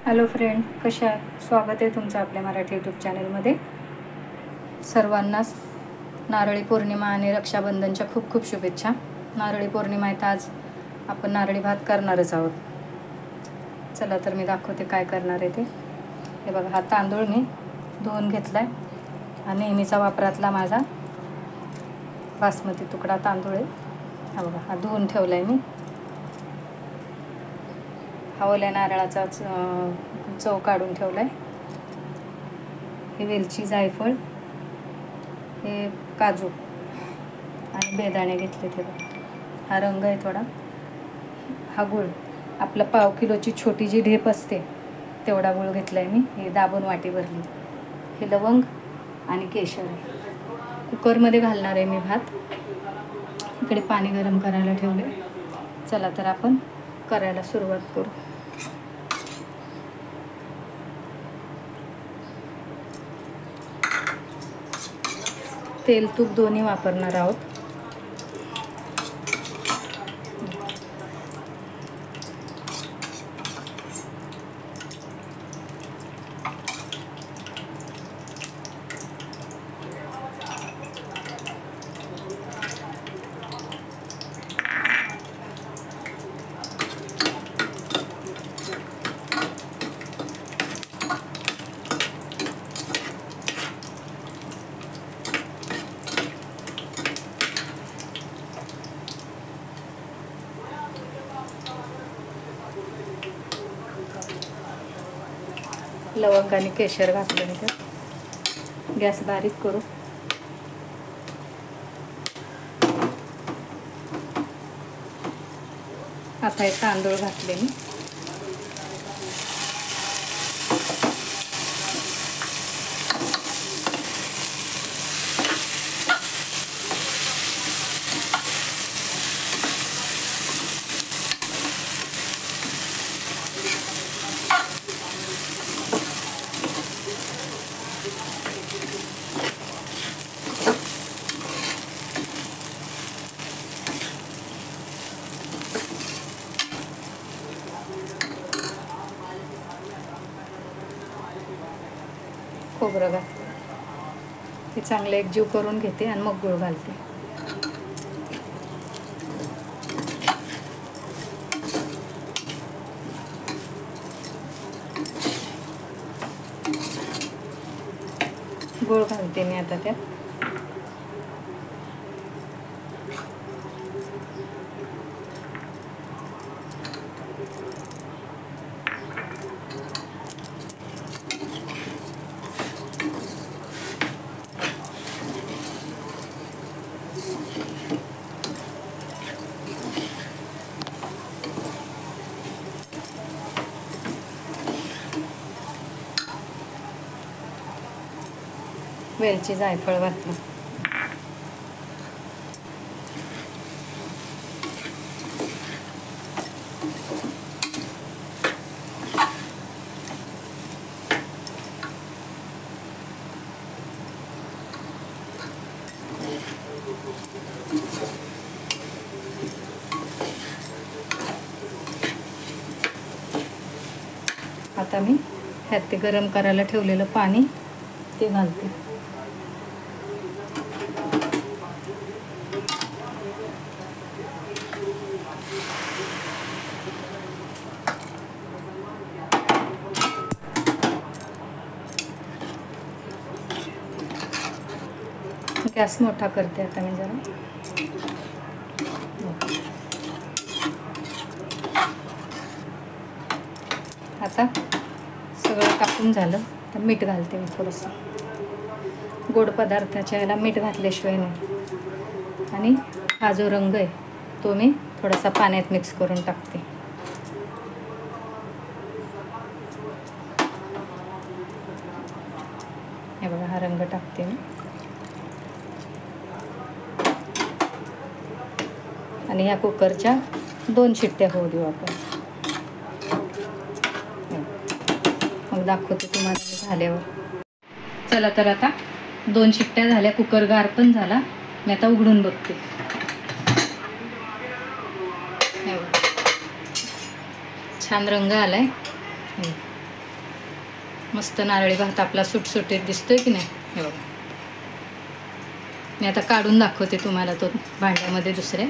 Hello friend, कशा आहात? स्वागत आहे तुमचं आपल्या मराठी यूट्यूब चॅनलमध्ये. सर्वांनाच नारळी पौर्णिमा आणि रक्षाबंधनच्या खूप खूप शुभेच्छा. नारळी पौर्णिमा आहे तर आज आपण नारळी भात करणारच आहोत. चला तर मी दाखवते काय करणार आहे ते. हे बघा, हा तांदूळ मी धुवून घेतला आहे. हा नेहमीचा वापरातला माझा बासमती तुकडा तांदूळ आहे. हा बघा, हा धुवून ठेवला आहे मी. हा ओल्या नारळाचा चव काढून ठेवला आहे. हे वेलची, जायफळ, हे काजू आणि बेदाणे घेतले ते बघा. हा रंग आहे थोडा. हा गूळ, आपलं पाव किलोची छोटी जी ढेप असते तेवढा गूळ घेतला आहे मी. हे दाबून वाटी भरली. हे लवंग आणि केशर आहे. कुकरमध्ये घालणार आहे मी भात. इकडे पाणी गरम करायला ठेवले. चला तर आपण करायला सुरुवात करू. तेल तूप दोन्ही वापरणार आहोत. लवंग आणि केशर घातलं मी तर. गॅस बारीक करू. आता हे तांदूळ घातले मी. खोबरं घातलं. हे चांगलं एकजीव करून घेते आणि मग गूळ घालते. गूळ घालते मी आता त्यात. वेलची, जायफळ घातलं. आता मी ह्यात ते गरम करायला ठेवलेलं पाणी ते घालते. गॅस मोठा करते आता मी जरा. आता सगळं टाकून झालं तर मीठ घालते मी थोडंसं. गोड पदार्थाच्या याला मीठ घातल्याशिवाय नाही. आणि हा जो रंग आहे तो मी थोडासा पाण्यात मिक्स करून टाकते. हे बघा, हा रंग टाकते मी. आणि ह्या कुकरच्या 2 शिट्ट्या होऊ देऊ आपण. मग दाखवते तुम्हाला झाल्यावर. चला तर आता 2 शिट्ट्या झाल्या. कुकर गार पण झाला. मी आता उघडून बघते. छान रंग आलाय. मस्त नारळी भात आपला सुटसुटीत दिसतोय की नाही. हे बघा, मी आता काढून दाखवते तुम्हाला तो भांड्यामध्ये दुसरे.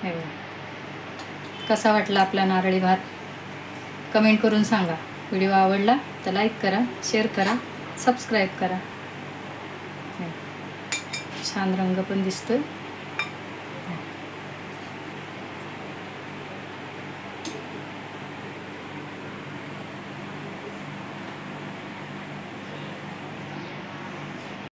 हे बघा, कसा वाटला आपला नारळी भात कमेंट करून सांगा. व्हिडिओ आवडला तर लाईक करा, शेअर करा, सबस्क्राईब करा. छान रंग पण दिसतोय.